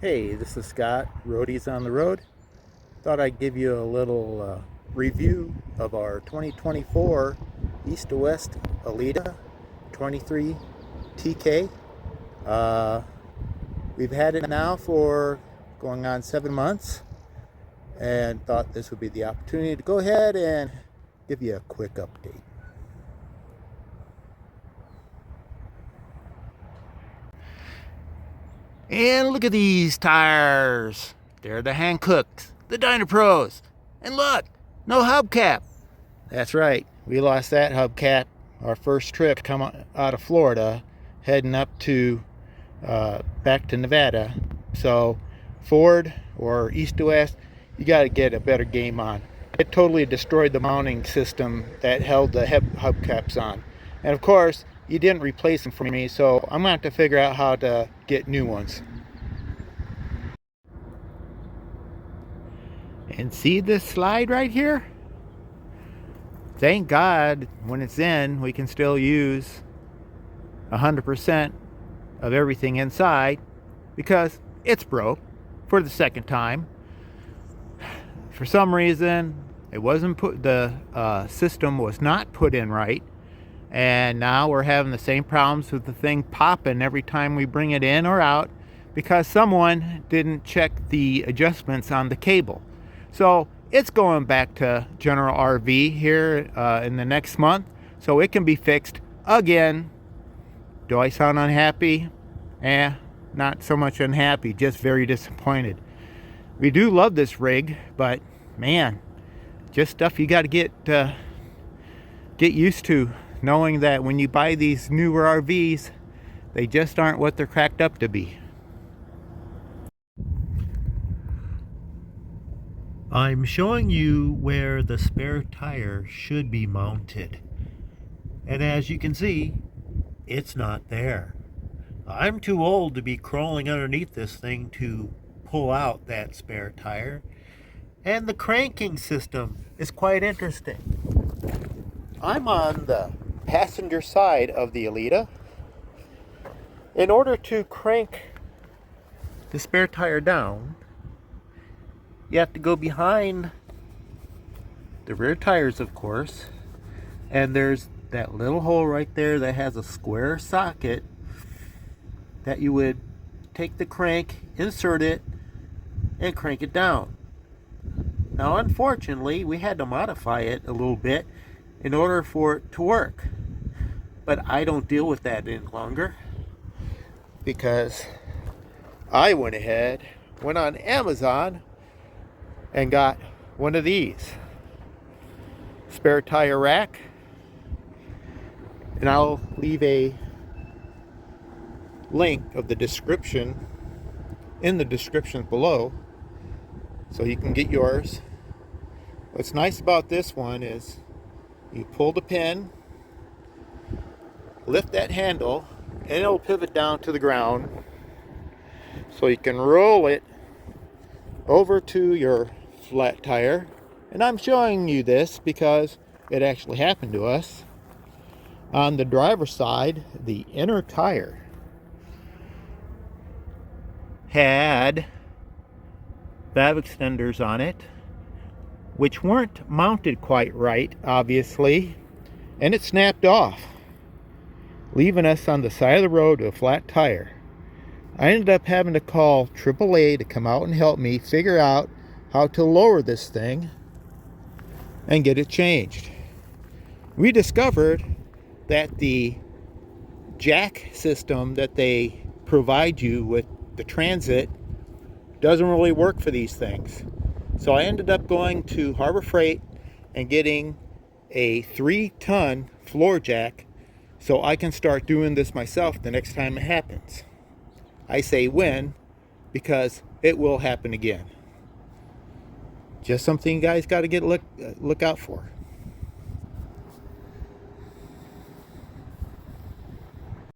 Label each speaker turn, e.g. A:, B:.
A: Hey, this is Scott, Roadies on the Road. Thought I'd give you a little review of our 2024 East to West Alita 23TK. We've had it now for going on 7 months and thought this would be the opportunity to go ahead and give you a quick update. And look at these tires. They're the Hancooks, the Dyna Pros. And look, no hubcap. That's right, we lost that hubcap our first trip coming out of Florida, heading up to back to Nevada. So Ford or East to West, you got to get a better game on. It totally destroyed the mounting system that held the hubcaps on. And of course, you didn't replace them for me, so I'm going to have to figure out how to get new ones. And see this slide right here? Thank God when it's in, we can still use 100% of everything inside, because it's broke for the second time. For some reason, it wasn't the system was not put in right. And now we're having the same problems with the thing popping every time we bring it in or out because someone didn't check the adjustments on the cable. So it's going back to General RV here in the next month, so it can be fixed again. Do I sound unhappy? Not so much unhappy, just very disappointed. We do love this rig, but man, just stuff you got to get used to. Knowing that when you buy these newer RVs, they just aren't what they're cracked up to be.
B: I'm showing you where the spare tire should be mounted. And as you can see, it's not there. I'm too old to be crawling underneath this thing to pull out that spare tire. And the cranking system is quite interesting. I'm on the passenger side of the Alita. In order to crank the spare tire down, you have to go behind the rear tires, of course, and there's that little hole right there that has a square socket that you would take the crank, insert it, and crank it down. Now unfortunately, we had to modify it a little bit in order for it to work. But I don't deal with that any longer because I went on Amazon and got one of these spare tire rack, and I'll leave a link of the description in the description below so you can get yours. What's nice about this one is you pull the pin, lift that handle, and it'll pivot down to the ground so you can roll it over to your flat tire. And I'm showing you this because it actually happened to us. On the driver's side, the inner tire had valve extenders on it, which weren't mounted quite right, obviously, and it snapped off, leaving us on the side of the road with a flat tire. I ended up having to call AAA to come out and help me figure out how to lower this thing and get it changed. We discovered that the jack system that they provide you with the Transit doesn't really work for these things. So I ended up going to Harbor Freight and getting a 3-ton floor jack so I can start doing this myself the next time it happens. I say when, because it will happen again. Just something you guys got to look out for.